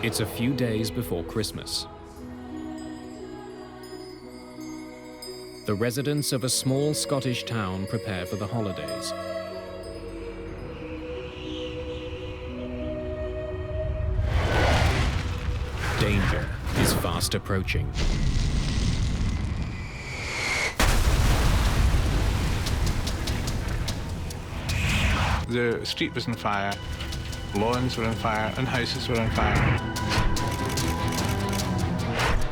It's a few days before Christmas. The residents of a small Scottish town prepare for the holidays. Danger is fast approaching. The street was on fire, lawns were on fire, and houses were on fire.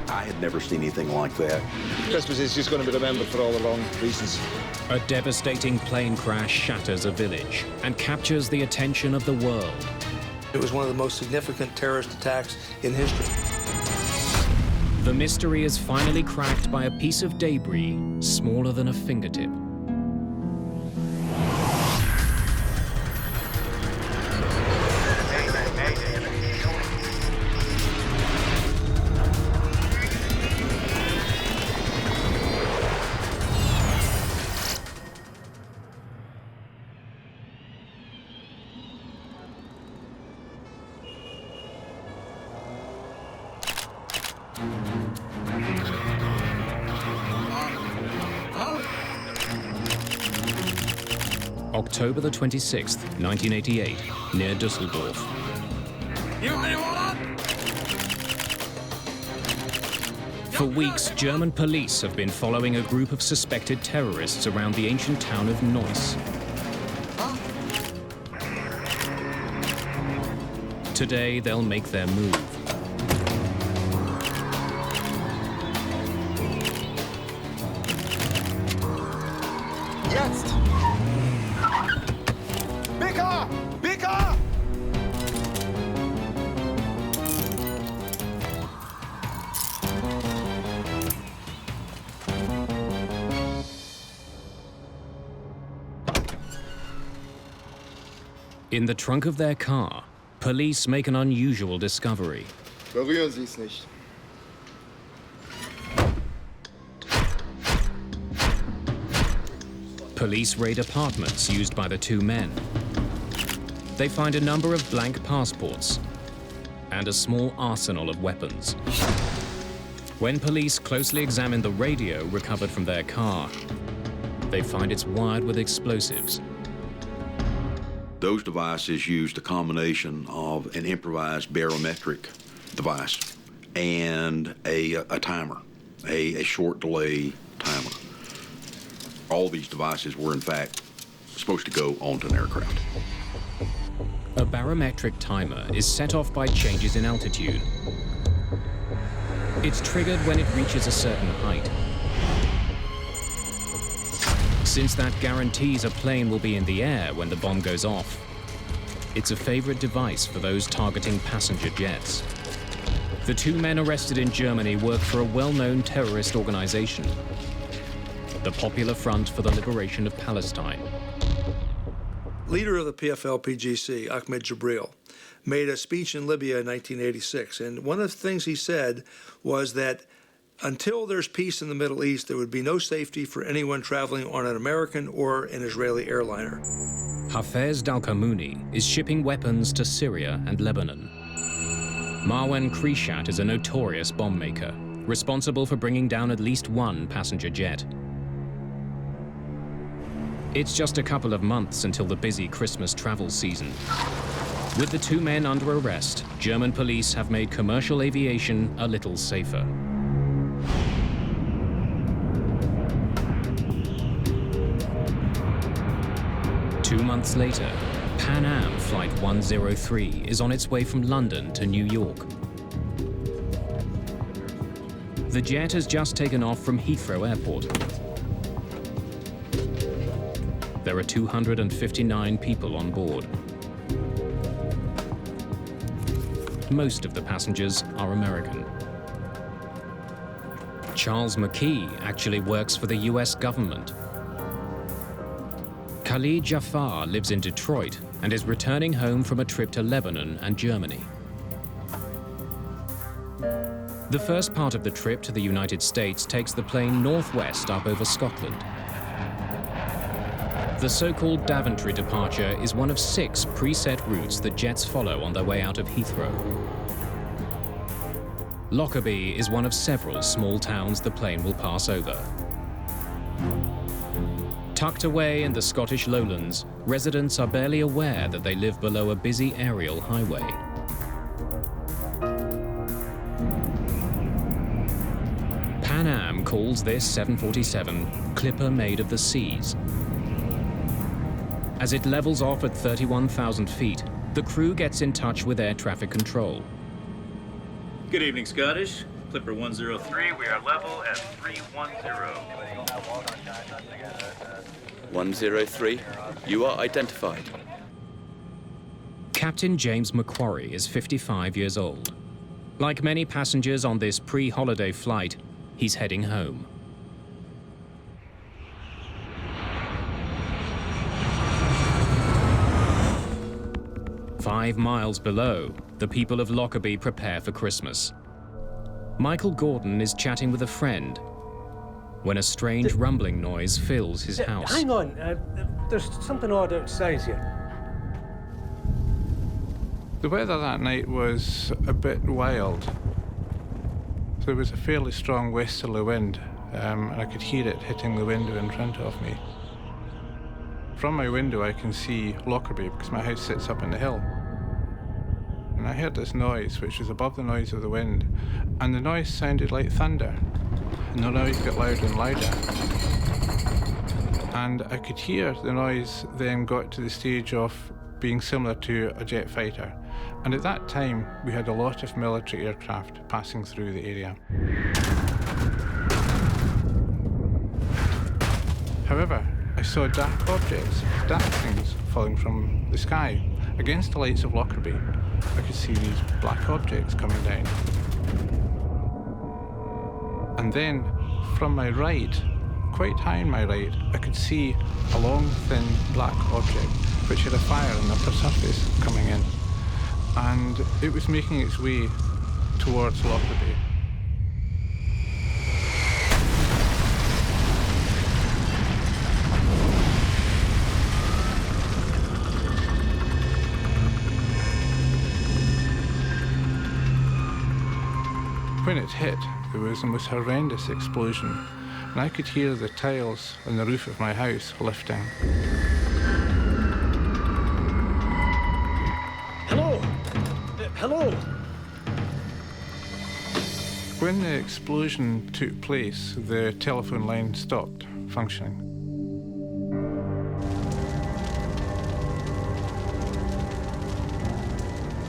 I had never seen anything like that. Christmas is just going to be remembered for all the wrong reasons. A devastating plane crash shatters a village and captures the attention of the world. It was one of the most significant terrorist attacks in history. The mystery is finally cracked by a piece of debris smaller than a fingertip. October the 26th, 1988, near Dusseldorf. For weeks, German police have been following a group of suspected terrorists around the ancient town of Neuss. Today, they'll make their move. Jetzt! BK! BK! In the trunk of their car, police make an unusual discovery. Berühren Sie es nicht. Police raid apartments used by the two men. They find a number of blank passports and a small arsenal of weapons. When police closely examine the radio recovered from their car, they find it's wired with explosives. Those devices used a combination of an improvised barometric device and a timer, a short delay timer. All these devices were, in fact, supposed to go onto an aircraft. A barometric timer is set off by changes in altitude. It's triggered when it reaches a certain height. Since that guarantees a plane will be in the air when the bomb goes off, it's a favorite device for those targeting passenger jets. The two men arrested in Germany work for a well-known terrorist organization, the Popular Front for the Liberation of Palestine. Leader of the PFLP-GC, Ahmed Jibril, made a speech in Libya in 1986, and one of the things he said was that until there's peace in the Middle East, there would be no safety for anyone traveling on an American or an Israeli airliner. Hafez Dalkamouni is shipping weapons to Syria and Lebanon. Marwan Krishat is a notorious bomb maker, responsible for bringing down at least one passenger jet. It's just a couple of months until the busy Christmas travel season. With the two men under arrest, German police have made commercial aviation a little safer. Two months later, Pan Am Flight 103 is on its way from London to New York. The jet has just taken off from Heathrow Airport. There are 259 people on board. Most of the passengers are American. Charles McKee actually works for the US government. Khalid Jafar lives in Detroit and is returning home from a trip to Lebanon and Germany. The first part of the trip to the United States takes the plane northwest up over Scotland. The so-called Daventry departure is one of 6 preset routes that jets follow on their way out of Heathrow. Lockerbie is one of several small towns the plane will pass over. Tucked away in the Scottish lowlands, residents are barely aware that they live below a busy aerial highway. Pan Am calls this 747 Clipper Made of the Seas. As it levels off at 31,000 feet, the crew gets in touch with air traffic control. Good evening, Scottish. Clipper 103, we are level at 310. 103, you are identified. Captain James Macquarie is 55 years old. Like many passengers on this pre-holiday flight, he's heading home. Five miles below, the people of Lockerbie prepare for Christmas. Michael Gordon is chatting with a friend when a strange rumbling noise fills his house. Hang on, there's something odd outside here. The weather that night was a bit wild. There was a fairly strong westerly wind, and I could hear it hitting the window in front of me. From my window I can see Lockerbie because my house sits up in the hill. And I heard this noise which was above the noise of the wind, and the noise sounded like thunder. And the noise got louder and louder. And I could hear the noise then got to the stage of being similar to a jet fighter. And at that time we had a lot of military aircraft passing through the area. However, I saw dark objects, dark things falling from the sky. Against the lights of Lockerbie, I could see these black objects coming down. And then, from my right, quite high on my right, I could see a long, thin, black object which had a fire on the upper surface coming in. And it was making its way towards Lockerbie. When it hit, there was the most horrendous explosion, and I could hear the tiles on the roof of my house lifting. Hello? Hello? When the explosion took place, the telephone line stopped functioning.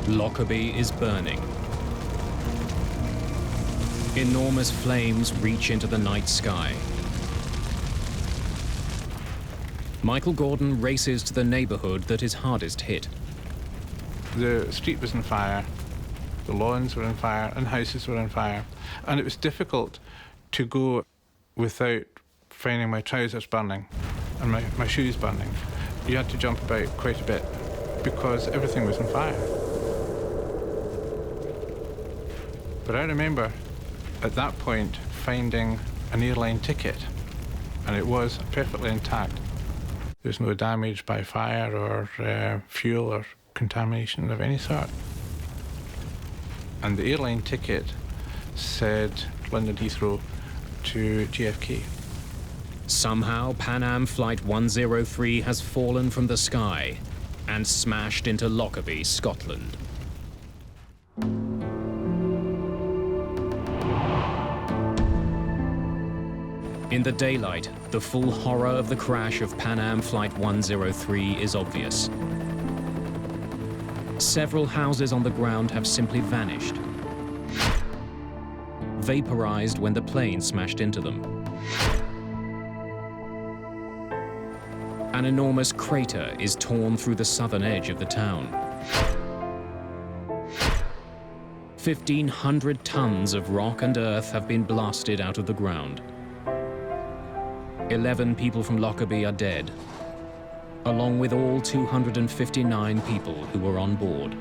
Lockerbie is burning. Enormous flames reach into the night sky. Michael Gordon races to the neighborhood that is hardest hit. The street was on fire, the lawns were on fire, and houses were on fire. And it was difficult to go without finding my trousers burning and my shoes burning. You had to jump about quite a bit because everything was on fire. But I remember at that point finding an airline ticket, and it was perfectly intact. There's no damage by fire or fuel or contamination of any sort. And the airline ticket said London Heathrow to JFK. Somehow, Pan Am Flight 103 has fallen from the sky and smashed into Lockerbie, Scotland. In the daylight, the full horror of the crash of Pan Am Flight 103 is obvious. Several houses on the ground have simply vanished, vaporized when the plane smashed into them. An enormous crater is torn through the southern edge of the town. 1,500 tons of rock and earth have been blasted out of the ground. 11 people from Lockerbie are dead, along with all 259 people who were on board.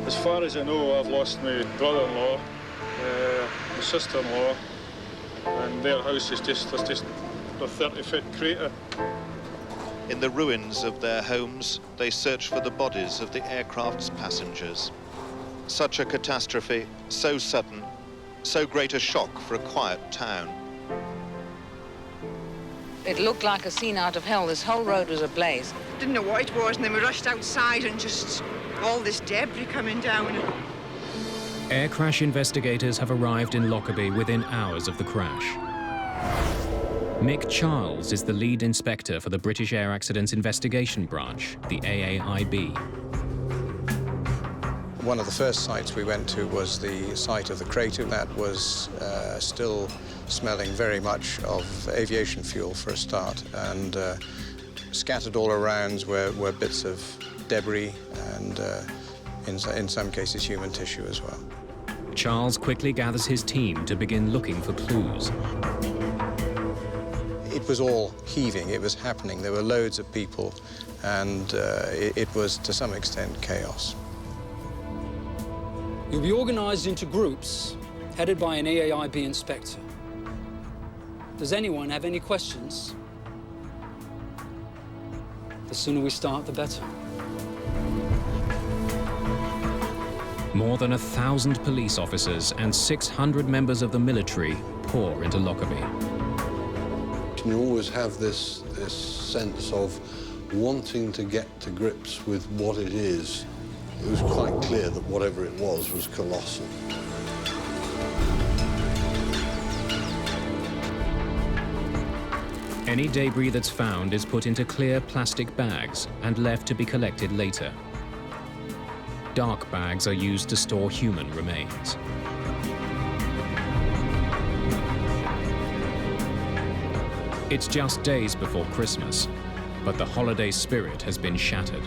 As far as I know, I've lost my brother-in-law, my sister-in-law, and their house is just a 30-foot crater. In the ruins of their homes, they search for the bodies of the aircraft's passengers. Such a catastrophe, so sudden, so great a shock for a quiet town. It looked like a scene out of hell. This whole road was ablaze. Didn't know what it was, and then we rushed outside and just all this debris coming down. Air crash investigators have arrived in Lockerbie within hours of the crash. Mick Charles is the lead inspector for the British Air Accidents Investigation Branch, the AAIB. One of the first sites we went to was the site of the crater. That was still smelling very much of aviation fuel for a start, and scattered all around were bits of debris and in some cases human tissue as well. Charles quickly gathers his team to begin looking for clues. It was all heaving, it was happening. There were loads of people, and it was to some extent chaos. You'll be organised into groups headed by an AAIB inspector. Does anyone have any questions? The sooner we start, the better. More than 1,000 police officers and 600 members of the military pour into Lockerbie. You always have this sense of wanting to get to grips with what it is. It was quite clear that whatever it was colossal. Any debris that's found is put into clear plastic bags and left to be collected later. Dark bags are used to store human remains. It's just days before Christmas, but the holiday spirit has been shattered.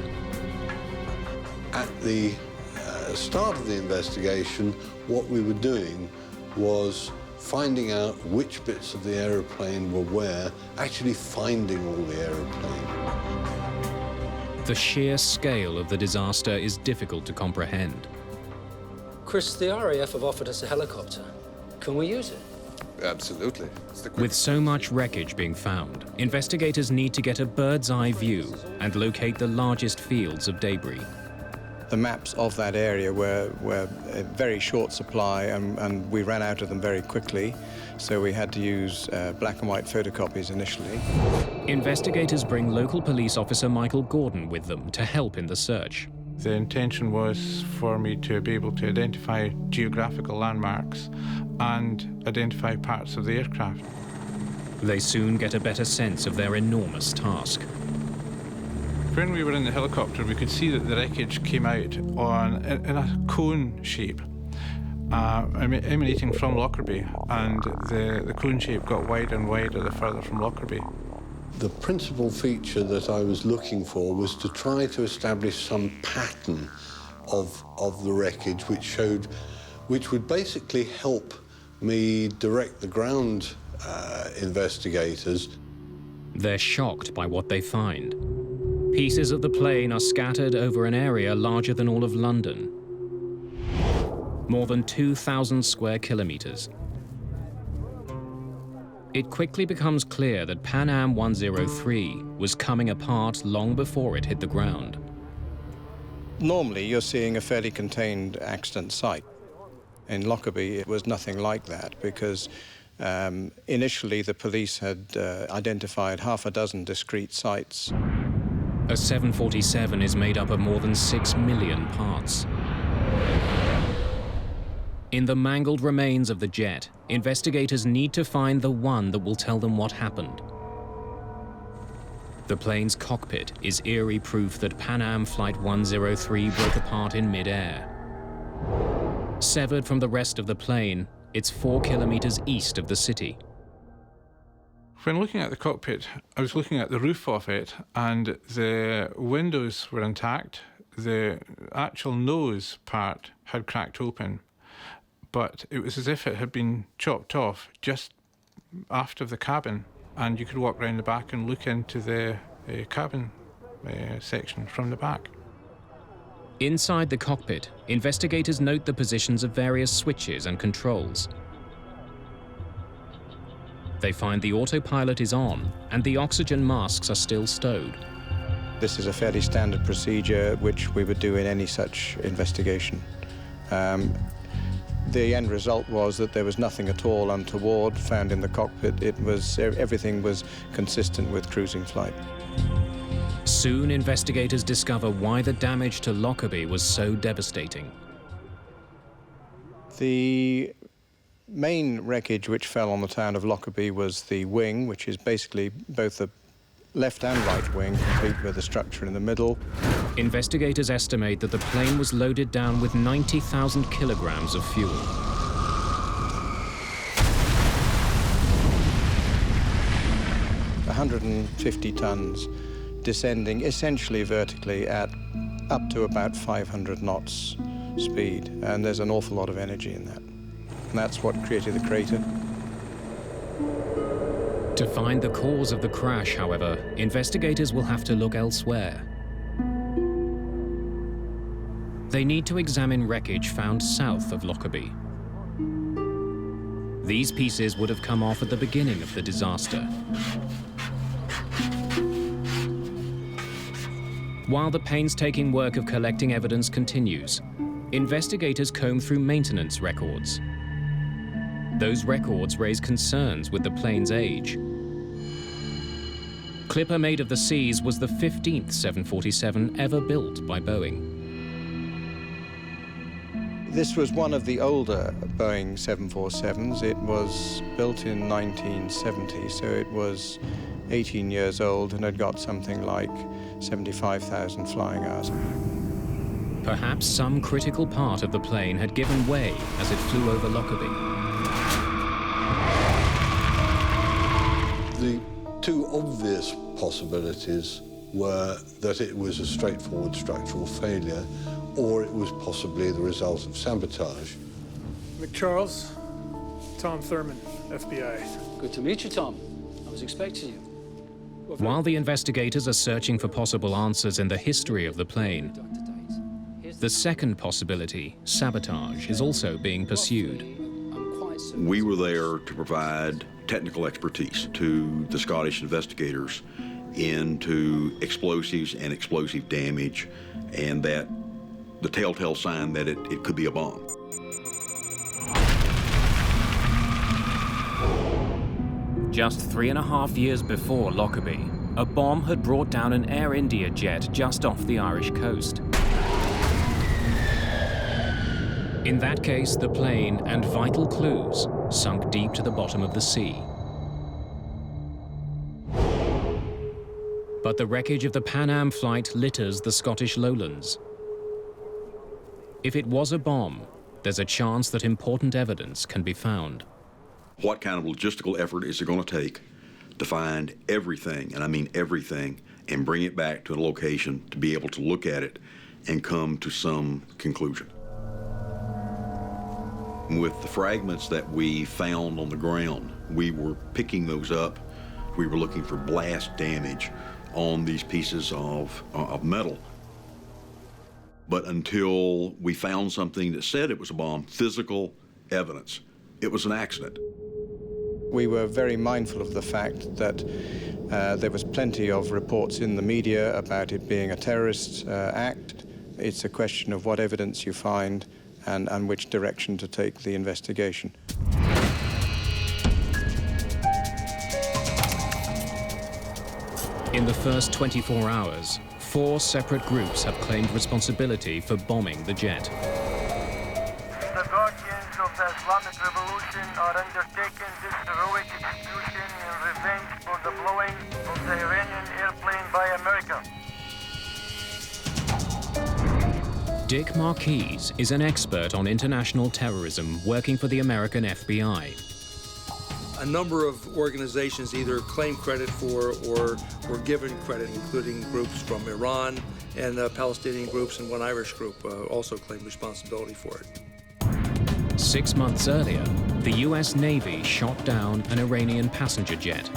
At the start of the investigation, what we were doing was finding out which bits of the aeroplane were where, actually finding all the aeroplane. The sheer scale of the disaster is difficult to comprehend. Chris, the RAF have offered us a helicopter. Can we use it? Absolutely. With so much wreckage being found, investigators need to get a bird's eye view and locate the largest fields of debris. The maps of that area were a very short supply, and we ran out of them very quickly, so we had to use black and white photocopies initially. Investigators bring local police officer Michael Gordon with them to help in the search. The intention was for me to be able to identify geographical landmarks and identify parts of the aircraft. They soon get a better sense of their enormous task. When we were in the helicopter, we could see that the wreckage came out in a cone shape, emanating from Lockerbie, and the cone shape got wider and wider the further from Lockerbie. The principal feature that I was looking for was to try to establish some pattern of the wreckage which would basically help me direct the ground investigators. They're shocked by what they find. Pieces of the plane are scattered over an area larger than all of London. More than 2,000 square kilometers. It quickly becomes clear that Pan Am 103 was coming apart long before it hit the ground. Normally, you're seeing a fairly contained accident site. In Lockerbie, it was nothing like that, because initially the police had identified half a dozen discrete sites. A 747 is made up of more than 6 million parts. In the mangled remains of the jet, investigators need to find the one that will tell them what happened. The plane's cockpit is eerie proof that Pan Am Flight 103 broke apart in mid-air. Severed from the rest of the plane, it's 4 kilometers east of the city. When looking at the cockpit, I was looking at the roof of it, and the windows were intact. The actual nose part had cracked open, but it was as if it had been chopped off just aft of the cabin, and you could walk round the back and look into the cabin section from the back. Inside the cockpit, investigators note the positions of various switches and controls. They find the autopilot is on and the oxygen masks are still stowed. This is a fairly standard procedure which we would do in any such investigation. The end result was that there was nothing at all untoward found in the cockpit. Everything was consistent with cruising flight. Soon, investigators discover why the damage to Lockerbie was so devastating. The main wreckage which fell on the town of Lockerbie was the wing, which is basically both the left and right wing, complete with the structure in the middle. Investigators estimate that the plane was loaded down with 90,000 kilograms of fuel. 150 tons, descending essentially vertically at up to about 500 knots speed, and there's an awful lot of energy in that. And that's what created the crater. To find the cause of the crash, however, investigators will have to look elsewhere. They need to examine wreckage found south of Lockerbie. These pieces would have come off at the beginning of the disaster. While the painstaking work of collecting evidence continues, investigators comb through maintenance records. Those records raise concerns with the plane's age. Clipper Made of the Seas was the 15th 747 ever built by Boeing. This was one of the older Boeing 747s. It was built in 1970, so it was 18 years old and had got something like 75,000 flying hours. Perhaps some critical part of the plane had given way as it flew over Lockerbie. The two obvious possibilities were that it was a straightforward structural failure, or it was possibly the result of sabotage. McCharles, Tom Thurman, FBI. Good to meet you, Tom. I was expecting you. While the investigators are searching for possible answers in the history of the plane, the second possibility, sabotage, is also being pursued. We were there to provide technical expertise to the Scottish investigators into explosives and explosive damage, and that the telltale sign that it could be a bomb. Just 3.5 years before Lockerbie, a bomb had brought down an Air India jet just off the Irish coast. In that case, the plane and vital clues sunk deep to the bottom of the sea. But the wreckage of the Pan Am flight litters the Scottish lowlands. If it was a bomb, there's a chance that important evidence can be found. What kind of logistical effort is it going to take to find everything, and I mean everything, and bring it back to a location to be able to look at it and come to some conclusion? With the fragments that we found on the ground, we were picking those up. We were looking for blast damage on these pieces of metal. But until we found something that said it was a bomb, physical evidence, it was an accident. We were very mindful of the fact that there was plenty of reports in the media about it being a terrorist act. It's a question of what evidence you find and which direction to take the investigation. In the first 24 hours, 4 separate groups have claimed responsibility for bombing the jet. The guardians of the Islamic Revolution are undertaking this heroic execution in revenge for the blowing of the Iranian airplane by America. Dick Marquis is an expert on international terrorism working for the American FBI. A number of organizations either claim credit for or were given credit, including groups from Iran and Palestinian groups, and one Irish group also claimed responsibility for it. 6 months earlier, the US Navy shot down an Iranian passenger jet.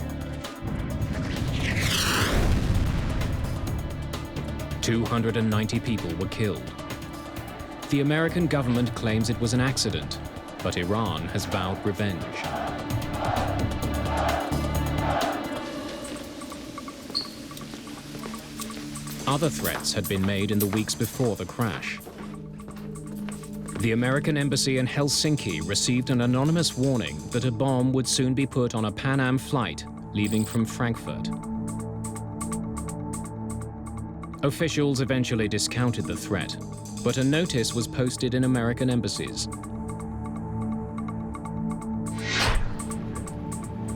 290 people were killed. The American government claims it was an accident, but Iran has vowed revenge. Other threats had been made in the weeks before the crash. The American embassy in Helsinki received an anonymous warning that a bomb would soon be put on a Pan Am flight leaving from Frankfurt. Officials eventually discounted the threat, but a notice was posted in American embassies.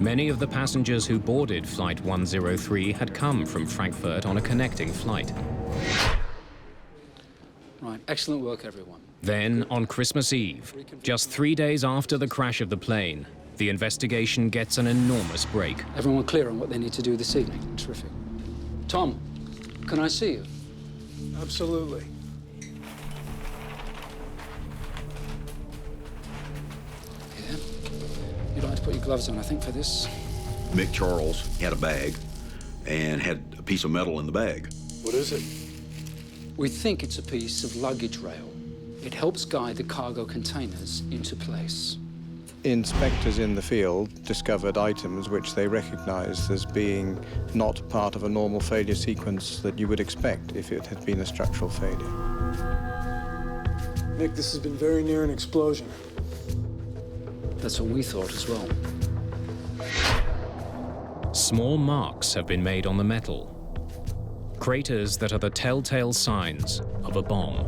Many of the passengers who boarded Flight 103 had come from Frankfurt on a connecting flight. Right, excellent work, everyone. Then, on Christmas Eve, just 3 days after the crash of the plane, the investigation gets an enormous break. Everyone clear on what they need to do this evening? Terrific. Tom, can I see you? Absolutely. Yeah. You'd like to put your gloves on, I think, for this. Mick Charles had a bag and had a piece of metal in the bag. What is it? We think it's a piece of luggage rail. It helps guide the cargo containers into place. Inspectors in the field discovered items which they recognized as being not part of a normal failure sequence that you would expect if it had been a structural failure. Nick, this has been very near an explosion. That's what we thought as well. Small marks have been made on the metal. Craters that are the telltale signs of a bomb.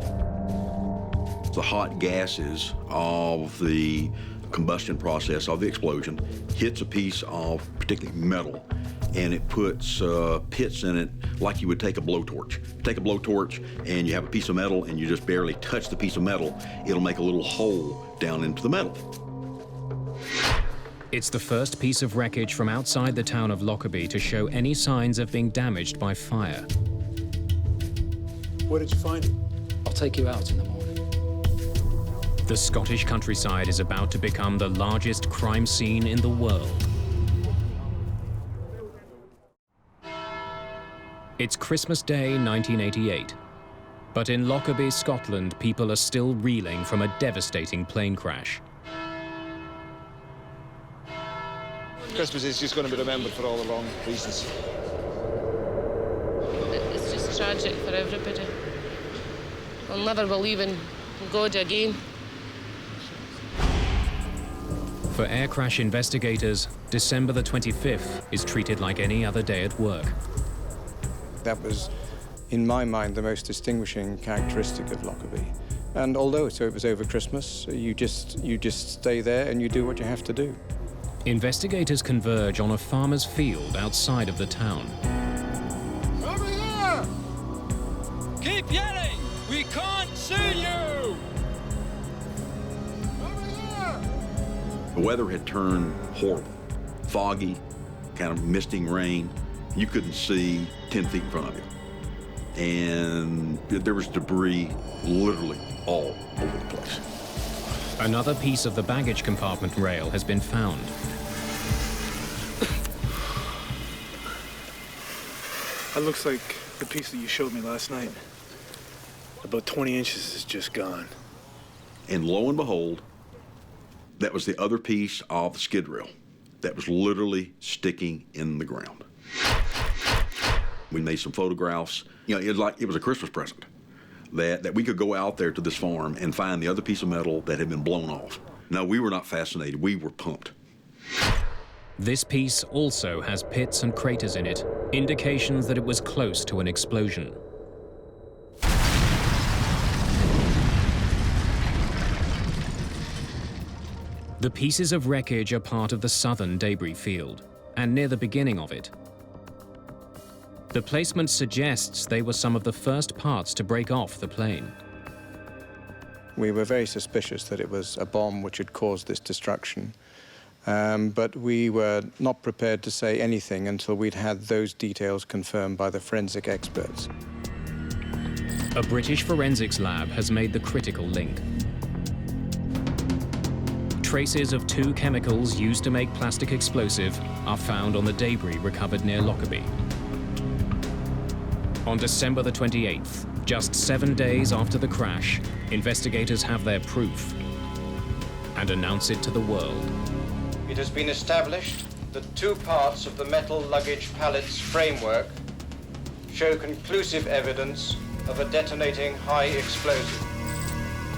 The hot gases of the combustion process of the explosion hits a piece of particularly metal, and it puts pits in it like you would take a blowtorch. Take a blowtorch and you have a piece of metal and you just barely touch the piece of metal, it'll make a little hole down into the metal. It's the first piece of wreckage from outside the town of Lockerbie to show any signs of being damaged by fire. Where did you find it? I'll take you out in the morning. The Scottish countryside is about to become the largest crime scene in the world. It's Christmas Day, 1988. But in Lockerbie, Scotland, people are still reeling from a devastating plane crash. Christmas is just going to be remembered for all the wrong reasons. It's just tragic for everybody. We'll never believe in God again. For air crash investigators, December the 25th is treated like any other day at work. That was, in my mind, the most distinguishing characteristic of Lockerbie. And although it was over Christmas, you just stay there and you do what you have to do. Investigators converge on a farmer's field outside of the town. Over here! Keep yelling! We can't see you! The weather had turned horrible. Foggy, kind of misting rain. You couldn't see 10 feet in front of you. And there was debris literally all over the place. Another piece of the baggage compartment rail has been found. That looks like the piece that you showed me last night. About 20 inches is just gone. And lo and behold, that was the other piece of the skid rail that was literally sticking in the ground. We made some photographs. You know, it was a Christmas present that we could go out there to this farm and find the other piece of metal that had been blown off. No, we were not fascinated. We were pumped. This piece also has pits and craters in it, indications that it was close to an explosion. The pieces of wreckage are part of the southern debris field, and near the beginning of it. The placement suggests they were some of the first parts to break off the plane. We were very suspicious that it was a bomb which had caused this destruction. But we were not prepared to say anything until we'd had those details confirmed by the forensic experts. A British forensics lab has made the critical link. Traces of 2 chemicals used to make plastic explosive are found on the debris recovered near Lockerbie. On December the 28th, just 7 days after the crash, investigators have their proof and announce it to the world. It has been established that 2 parts of the metal luggage pallet's framework show conclusive evidence of a detonating high explosive.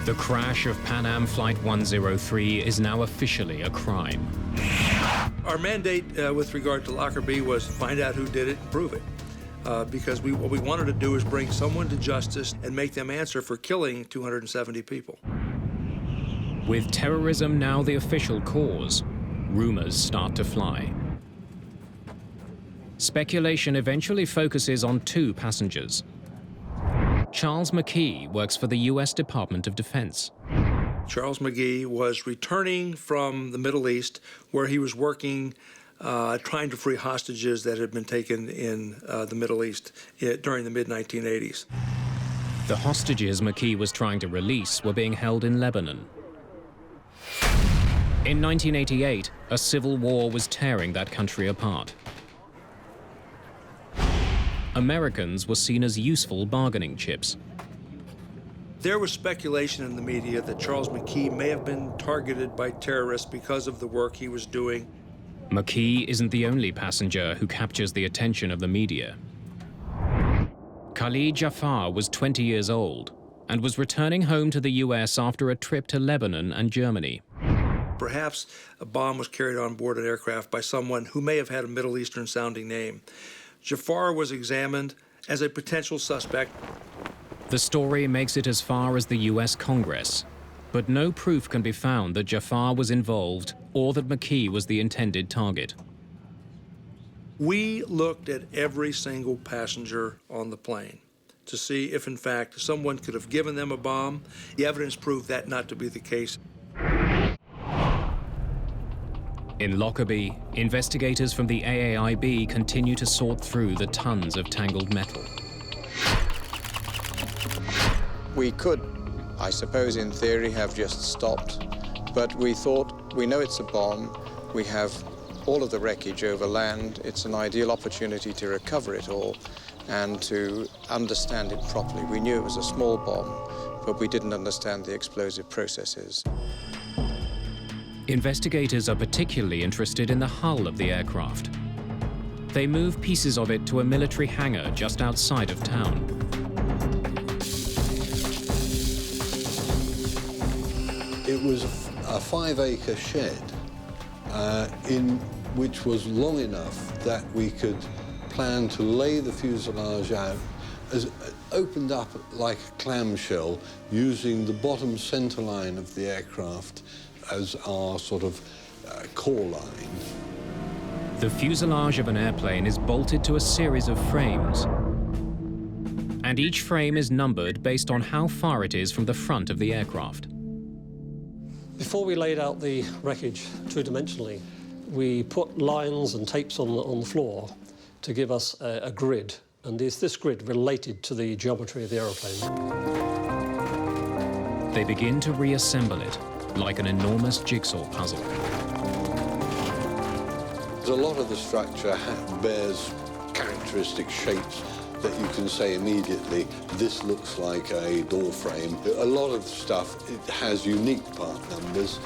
The crash of Pan Am Flight 103 is now officially a crime. Our mandate with regard to Lockerbie was find out who did it and prove it. Because what we wanted to do is bring someone to justice and make them answer for killing 270 people. With terrorism now the official cause, rumors start to fly. Speculation eventually focuses on two passengers. Charles McKee works for the US Department of Defense. Charles McGee was returning from the Middle East, where he was working trying to free hostages that had been taken in the Middle East during the mid-1980s. The hostages McKee was trying to release were being held in Lebanon. In 1988, a civil war was tearing that country apart. Americans were seen as useful bargaining chips. There was speculation in the media that Charles McKee may have been targeted by terrorists because of the work he was doing. McKee isn't the only passenger who captures the attention of the media. Khalid Jafar was 20 years old and was returning home to the US after a trip to Lebanon and Germany. Perhaps a bomb was carried on board an aircraft by someone who may have had a Middle Eastern-sounding name. Jafar was examined as a potential suspect. The story makes it as far as the US Congress, but no proof can be found that Jafar was involved or that McKee was the intended target. We looked at every single passenger on the plane to see if, in fact, someone could have given them a bomb. The evidence proved that not to be the case. In Lockerbie, investigators from the AAIB continue to sort through the tons of tangled metal. We could, I suppose in theory, have just stopped, but we thought, we know it's a bomb, we have all of the wreckage over land, it's an ideal opportunity to recover it all and to understand it properly. We knew it was a small bomb, but we didn't understand the explosive processes. Investigators are particularly interested in the hull of the aircraft. They move pieces of it to a military hangar just outside of town. It was a 5-acre shed which was long enough that we could plan to lay the fuselage out, opened up like a clamshell, using the bottom center line of the aircraft as our sort of core line. The fuselage of an airplane is bolted to a series of frames, and each frame is numbered based on how far it is from the front of the aircraft. Before we laid out the wreckage two-dimensionally, we put lines and tapes on the floor to give us a grid, and this grid related to the geometry of the aeroplane. They begin to reassemble it, like an enormous jigsaw puzzle. A lot of the structure bears characteristic shapes that you can say immediately, this looks like a door frame. A lot of stuff, it has unique part numbers,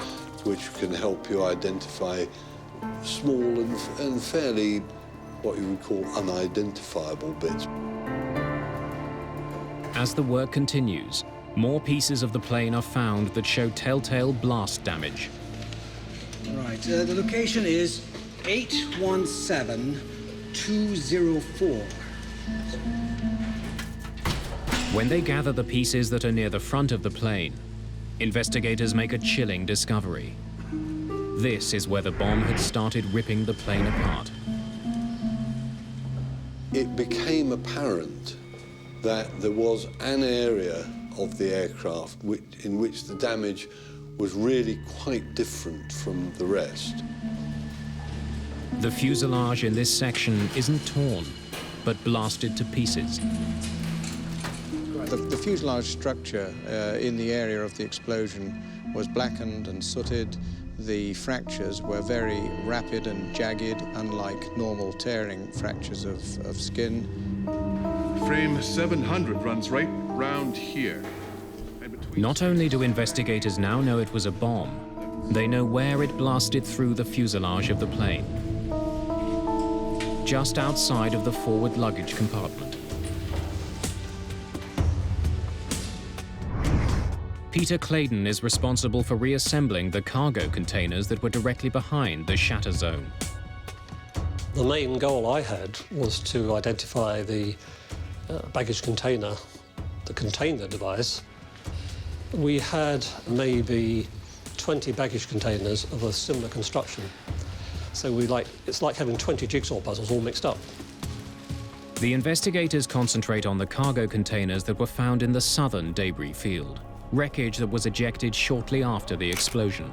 which can help you identify small and fairly, what you would call unidentifiable bits. As the work continues, more pieces of the plane are found that show telltale blast damage. Right, the location is 817204. When they gather the pieces that are near the front of the plane, investigators make a chilling discovery. This is where the bomb had started ripping the plane apart. It became apparent that there was an area of the aircraft in which the damage was really quite different from the rest. The fuselage in this section isn't torn, but blasted to pieces. The fuselage structure in the area of the explosion was blackened and sooted. The fractures were very rapid and jagged, unlike normal tearing fractures of skin. Frame 700 runs right round here. Not only do investigators now know it was a bomb, they know where it blasted through the fuselage of the plane. Just outside of the forward luggage compartment. Peter Clayton is responsible for reassembling the cargo containers that were directly behind the shatter zone. The main goal I had was to identify the baggage container that contained the device. We had maybe 20 baggage containers of a similar construction. So it's like having 20 jigsaw puzzles all mixed up. The investigators concentrate on the cargo containers that were found in the southern debris field, wreckage that was ejected shortly after the explosion.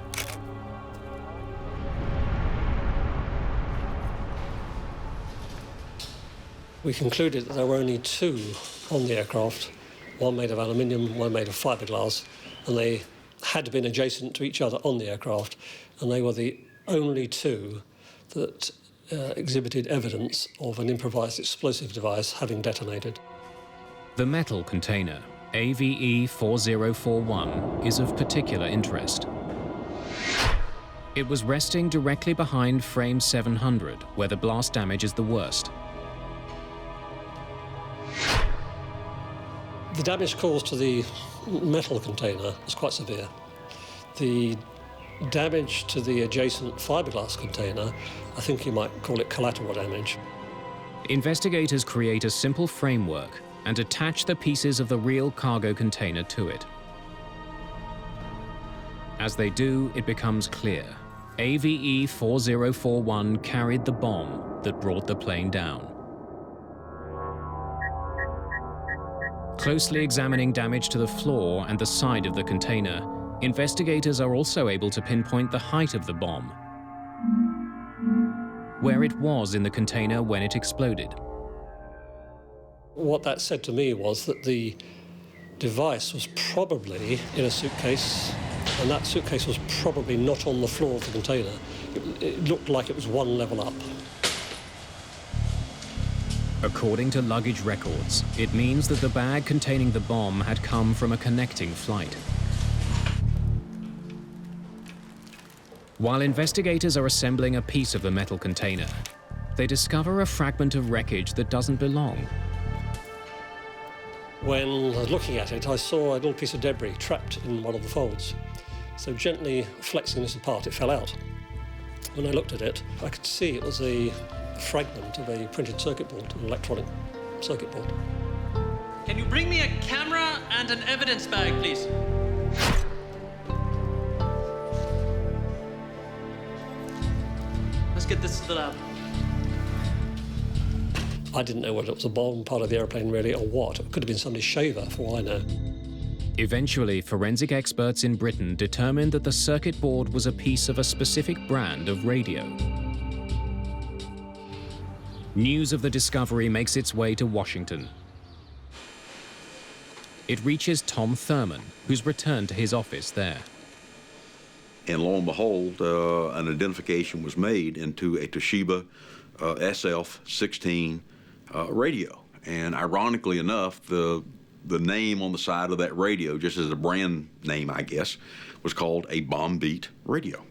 We concluded that there were only two on the aircraft, one made of aluminium, one made of fiberglass, and they had been adjacent to each other on the aircraft, and they were the only two that exhibited evidence of an improvised explosive device having detonated. The metal container, AVE 4041, is of particular interest. It was resting directly behind frame 700, where the blast damage is the worst. The damage caused to the metal container was quite severe. The damage to the adjacent fiberglass container, I think you might call it collateral damage. Investigators create a simple framework and attach the pieces of the real cargo container to it. As they do, it becomes clear. AVE 4041 carried the bomb that brought the plane down. Closely examining damage to the floor and the side of the container, investigators are also able to pinpoint the height of the bomb, where it was in the container when it exploded. What that said to me was that the device was probably in a suitcase, and that suitcase was probably not on the floor of the container. It looked like it was one level up. According to luggage records, it means that the bag containing the bomb had come from a connecting flight. While investigators are assembling a piece of the metal container, they discover a fragment of wreckage that doesn't belong. When I was looking at it, I saw a little piece of debris trapped in one of the folds. So gently flexing this apart, it fell out. When I looked at it, I could see it was a fragment of a printed circuit board, an electronic circuit board. Can you bring me a camera and an evidence bag, please? Let's get this to the lab. I didn't know whether it was a bomb part of the airplane really or what. It could have been somebody's shaver, for all I know. Eventually, forensic experts in Britain determined that the circuit board was a piece of a specific brand of radio. News of the discovery makes its way to Washington. It reaches Tom Thurman, who's returned to his office there. And lo and behold, an identification was made into a Toshiba SF-16 radio. And ironically enough, the name on the side of that radio, just as a brand name, I guess, was called a bomb beat radio.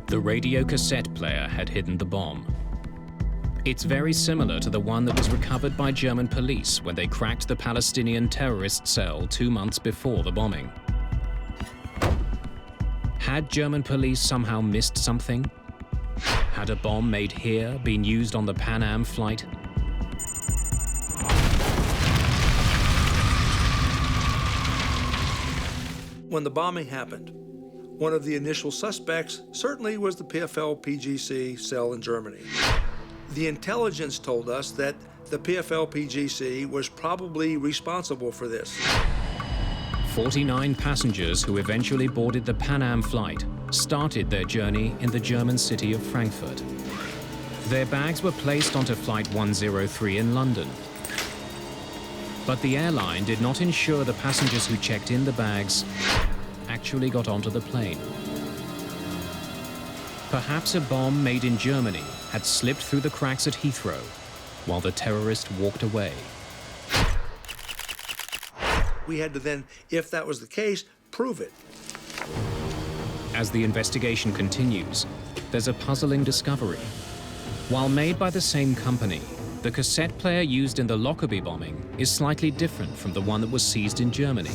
The radio cassette player had hidden the bomb. It's very similar to the one that was recovered by German police when they cracked the Palestinian terrorist cell 2 months before the bombing. Had German police somehow missed something? Had a bomb made here been used on the Pan Am flight? When the bombing happened, one of the initial suspects certainly was the PFL-PGC cell in Germany. The intelligence told us that the PFL-PGC was probably responsible for this. 49 passengers who eventually boarded the Pan Am flight started their journey in the German city of Frankfurt. Their bags were placed onto Flight 103 in London. But the airline did not ensure the passengers who checked in the bags actually got onto the plane. Perhaps a bomb made in Germany had slipped through the cracks at Heathrow while the terrorist walked away. We had to then, if that was the case, prove it. As the investigation continues, there's a puzzling discovery. While made by the same company, the cassette player used in the Lockerbie bombing is slightly different from the one that was seized in Germany.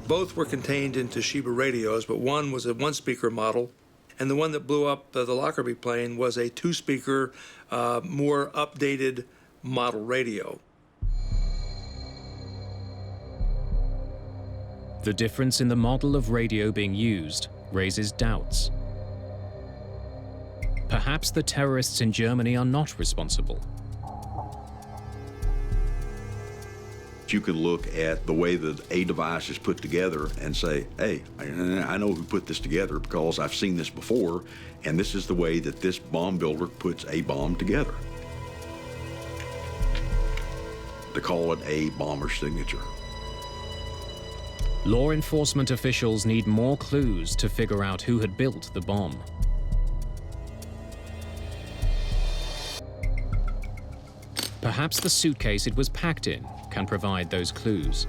Both were contained into Shiba radios, but one was a one-speaker model, and the one that blew up the Lockerbie plane was a two-speaker, more updated model radio. The difference in the model of radio being used raises doubts. Perhaps the terrorists in Germany are not responsible. You can look at the way that a device is put together and say, hey, I know who put this together because I've seen this before, and this is the way that this bomb builder puts a bomb together. They call it a bomber's signature. Law enforcement officials need more clues to figure out who had built the bomb. Perhaps the suitcase it was packed in can provide those clues.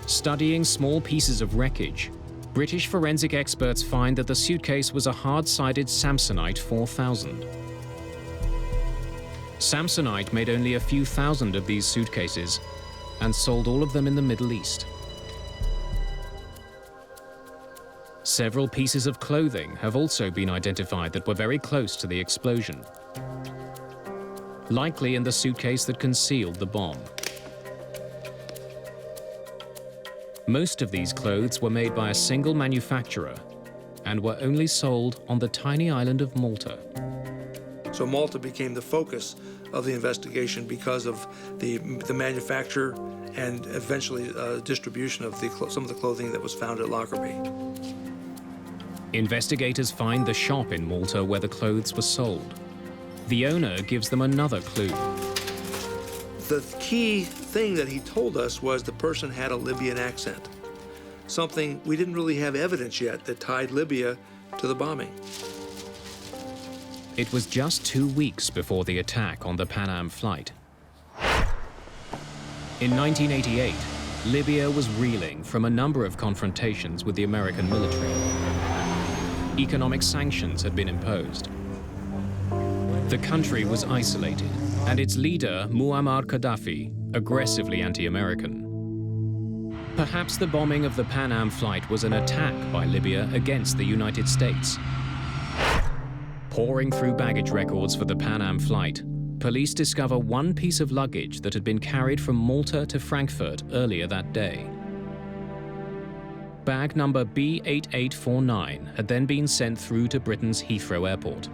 Studying small pieces of wreckage, British forensic experts find that the suitcase was a hard-sided Samsonite 4000. Samsonite made only a few thousand of these suitcases and sold all of them in the Middle East. Several pieces of clothing have also been identified that were very close to the explosion, likely in the suitcase that concealed the bomb. Most of these clothes were made by a single manufacturer and were only sold on the tiny island of Malta. So Malta became the focus of the investigation because of the manufacture and eventually distribution of some of the clothing that was found at Lockerbie. Investigators find the shop in Malta where the clothes were sold. The owner gives them another clue. The key thing that he told us was the person had a Libyan accent, something we didn't really have evidence yet that tied Libya to the bombing. It was just 2 weeks before the attack on the Pan Am flight. In 1988, Libya was reeling from a number of confrontations with the American military. Economic sanctions had been imposed. The country was isolated, and its leader, Muammar Gaddafi, aggressively anti-American. Perhaps the bombing of the Pan Am flight was an attack by Libya against the United States. Poring through baggage records for the Pan Am flight, police discover one piece of luggage that had been carried from Malta to Frankfurt earlier that day. Bag number B8849 had then been sent through to Britain's Heathrow Airport.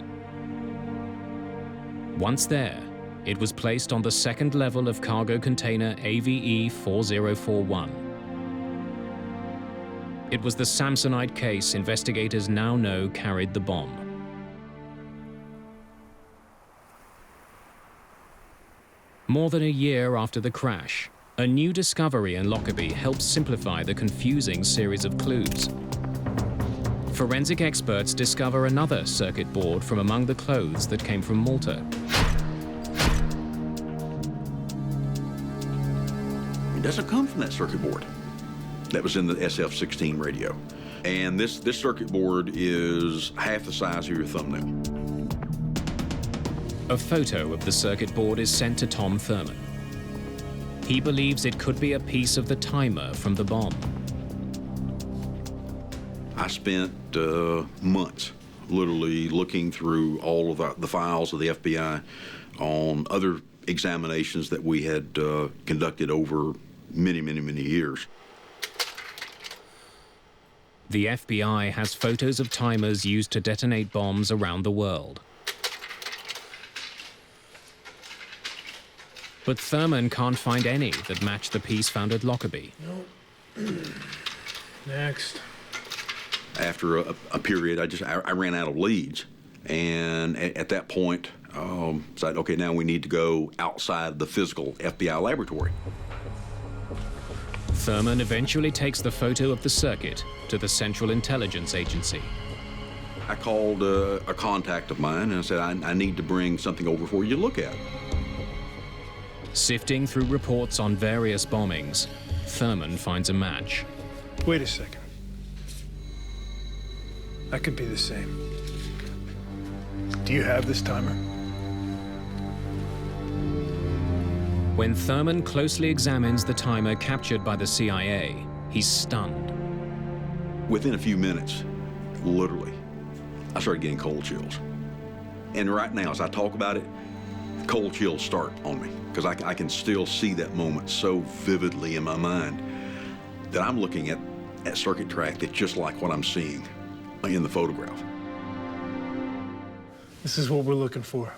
Once there, it was placed on the second level of cargo container AVE 4041. It was the Samsonite case investigators now know carried the bomb. More than a year after the crash, a new discovery in Lockerbie helped simplify the confusing series of clues. Forensic experts discover another circuit board from among the clothes that came from Malta. It doesn't come from that circuit board that was in the SF-16 radio. And this circuit board is half the size of your thumbnail. A photo of the circuit board is sent to Tom Thurman. He believes it could be a piece of the timer from the bomb. I spent months literally looking through all of the files of the FBI on other examinations that we had conducted over many, many, many years. The FBI has photos of timers used to detonate bombs around the world. But Thurman can't find any that match the piece found at Lockerbie. Nope. Next. After a period, I ran out of leads. And at that point, decided, okay, now we need to go outside the physical FBI laboratory. Thurman eventually takes the photo of the circuit to the Central Intelligence Agency. I called a contact of mine and I said, I need to bring something over for you to look at. Sifting through reports on various bombings, Thurman finds a match. Wait a second. That could be the same. Do you have this timer? When Thurman closely examines the timer captured by the CIA, he's stunned. Within a few minutes, literally, I started getting cold chills. And right now, as I talk about it, cold chills start on me, because I can still see that moment so vividly in my mind that I'm looking at circuit track that's just like what I'm seeing in the photograph. This is what we're looking for.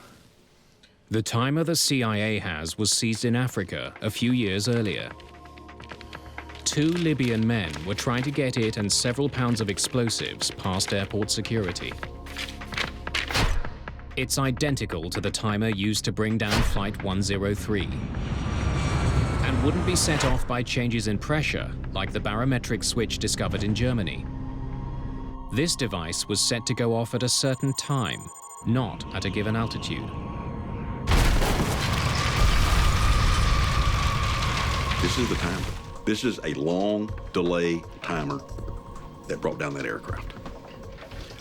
The timer the CIA has was seized in Africa a few years earlier. 2 Libyan men were trying to get it and several pounds of explosives past airport security. It's identical to the timer used to bring down Flight 103 and wouldn't be set off by changes in pressure like the barometric switch discovered in Germany. This device was set to go off at a certain time, not at a given altitude. This is the timer. This is a long delay timer that brought down that aircraft.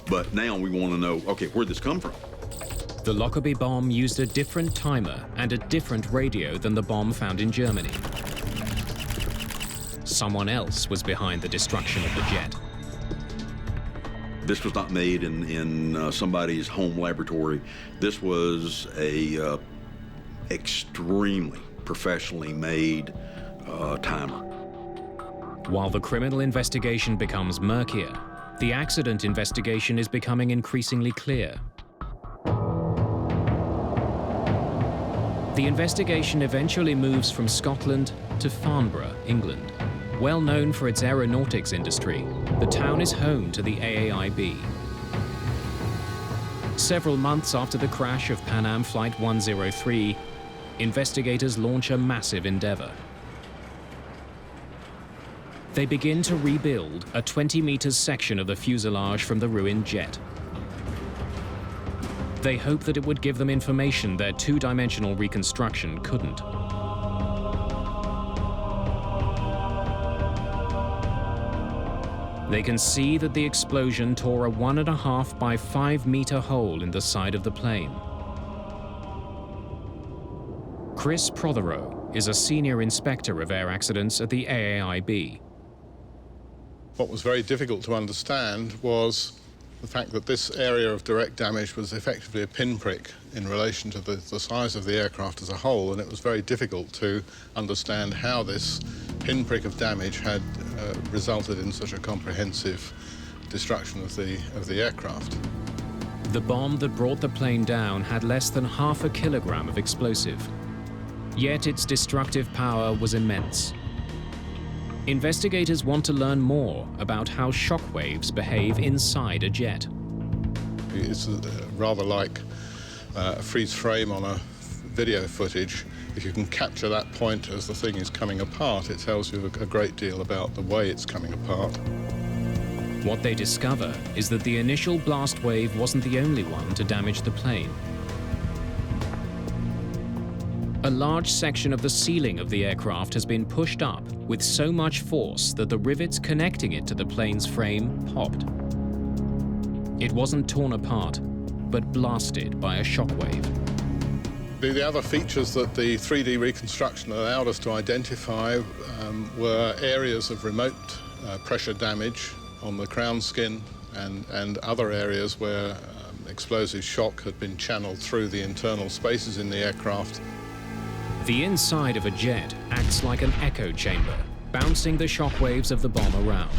But now we want to know, okay, where'd this come from? The Lockerbie bomb used a different timer and a different radio than the bomb found in Germany. Someone else was behind the destruction of the jet. This was not made in somebody's home laboratory. This was a extremely professionally made timer. While the criminal investigation becomes murkier, the accident investigation is becoming increasingly clear. The investigation eventually moves from Scotland to Farnborough, England. Well known for its aeronautics industry, the town is home to the AAIB. Several months after the crash of Pan Am Flight 103, investigators launch a massive endeavor. They begin to rebuild a 20 meters section of the fuselage from the ruined jet. They hope that it would give them information their two-dimensional reconstruction couldn't. They can see that the explosion tore a 1.5 by 5 meter hole in the side of the plane. Chris Prothero is a senior inspector of air accidents at the AAIB. What was very difficult to understand was the fact that this area of direct damage was effectively a pinprick in relation to the size of the aircraft as a whole, and it was very difficult to understand how this pinprick of damage had resulted in such a comprehensive destruction of the aircraft. The bomb that brought the plane down had less than 0.5 kilogram of explosive. Yet its destructive power was immense. Investigators want to learn more about how shockwaves behave inside a jet. It's rather like a freeze frame on a video footage. If you can capture that point as the thing is coming apart, it tells you a great deal about the way it's coming apart. What they discover is that the initial blast wave wasn't the only one to damage the plane. A large section of the ceiling of the aircraft has been pushed up with so much force that the rivets connecting it to the plane's frame popped. It wasn't torn apart, but blasted by a shockwave. The other features that the 3D reconstruction allowed us to identify were areas of remote pressure damage on the crown skin and other areas where explosive shock had been channeled through the internal spaces in the aircraft. The inside of a jet acts like an echo chamber, bouncing the shockwaves of the bomb around.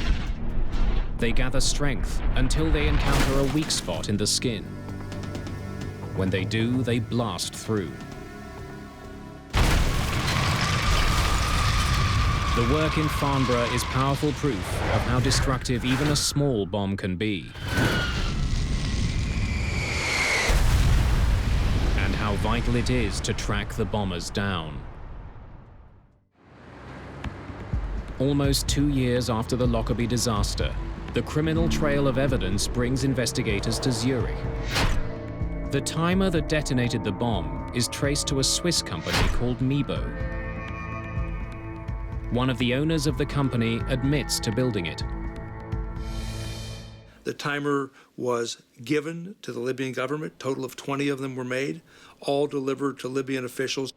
They gather strength until they encounter a weak spot in the skin. When they do, they blast through. The work in Farnborough is powerful proof of how destructive even a small bomb can be. And how vital it is to track the bombers down. Almost 2 years after the Lockerbie disaster, the criminal trail of evidence brings investigators to Zurich. The timer that detonated the bomb is traced to a Swiss company called Mebo. One of the owners of the company admits to building it. The timer was given to the Libyan government. A total of 20 of them were made, all delivered to Libyan officials.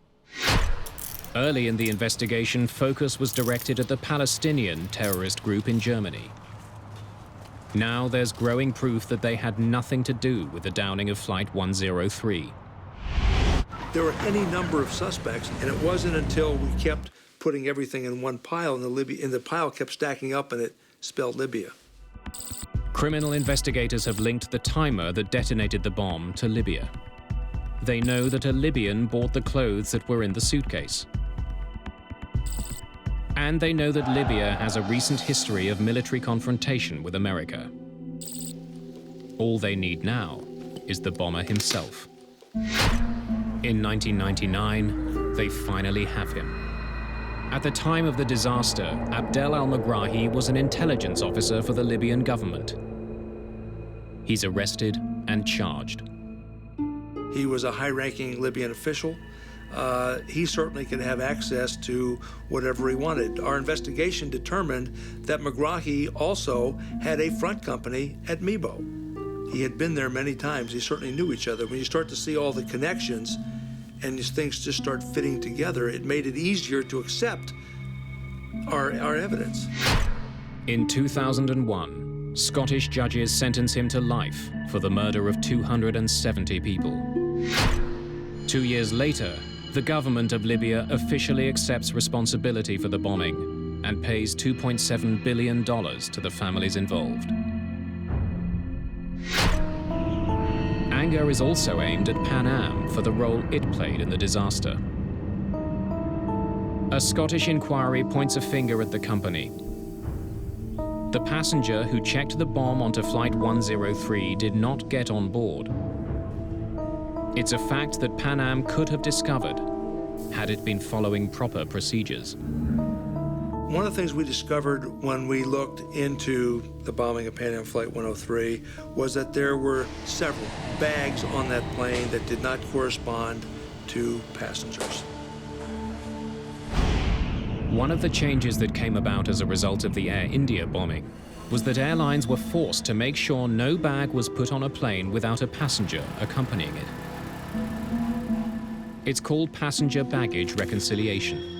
Early in the investigation, focus was directed at the Palestinian terrorist group in Germany. Now there's growing proof that they had nothing to do with the downing of Flight 103. There were any number of suspects, and it wasn't until we kept putting everything in one pile, and the pile kept stacking up, and it spelled Libya. Criminal investigators have linked the timer that detonated the bomb to Libya. They know that a Libyan bought the clothes that were in the suitcase. And they know that Libya has a recent history of military confrontation with America. All they need now is the bomber himself. In 1999, they finally have him. At the time of the disaster, Abdel al-Megrahi was an intelligence officer for the Libyan government. He's arrested and charged. He was a high-ranking Libyan official. He certainly could have access to whatever he wanted. Our investigation determined that Megrahi also had a front company at Mibo. He had been there many times. They certainly knew each other. When you start to see all the connections and these things just start fitting together, it made it easier to accept our evidence. In 2001, Scottish judges sentenced him to life for the murder of 270 people. 2 years later, the government of Libya officially accepts responsibility for the bombing and pays $2.7 billion to the families involved. Anger is also aimed at Pan Am for the role it played in the disaster. A Scottish inquiry points a finger at the company. The passenger who checked the bomb onto Flight 103 did not get on board. It's a fact that Pan Am could have discovered had it been following proper procedures. One of the things we discovered when we looked into the bombing of Pan Am Flight 103 was that there were several bags on that plane that did not correspond to passengers. One of the changes that came about as a result of the Air India bombing was that airlines were forced to make sure no bag was put on a plane without a passenger accompanying it. It's called passenger baggage reconciliation.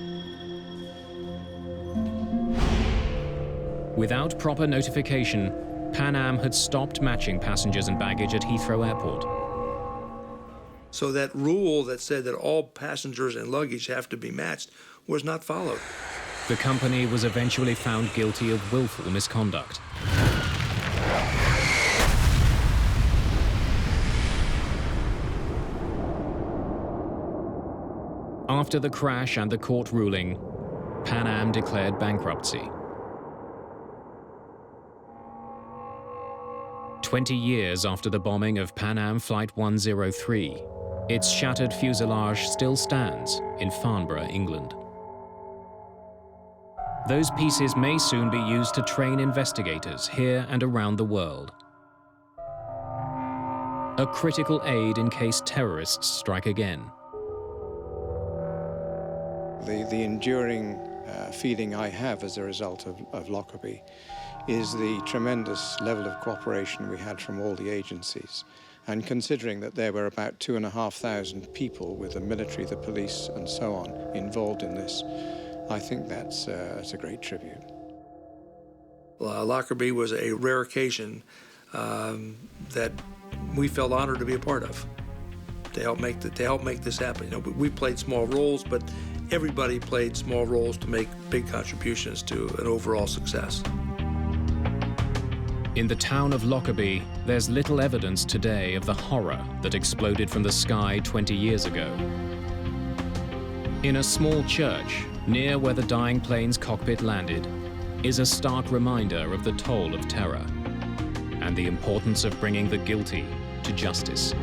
Without proper notification, Pan Am had stopped matching passengers and baggage at Heathrow Airport. So that rule that said that all passengers and luggage have to be matched was not followed. The company was eventually found guilty of willful misconduct. After the crash and the court ruling, Pan Am declared bankruptcy. 20 years after the bombing of Pan Am Flight 103, its shattered fuselage still stands in Farnborough, England. Those pieces may soon be used to train investigators here and around the world. A critical aid in case terrorists strike again. The enduring feeling I have as a result of Lockerbie is the tremendous level of cooperation we had from all the agencies. And considering that there were about 2,500 people with the military, the police, and so on involved in this, I think that's a great tribute. Lockerbie was a rare occasion that we felt honored to be a part of, to help make this happen. You know, we played small roles, but everybody played small roles to make big contributions to an overall success. In the town of Lockerbie, there's little evidence today of the horror that exploded from the sky 20 years ago. In a small church, near where the dying plane's cockpit landed, is a stark reminder of the toll of terror and the importance of bringing the guilty to justice.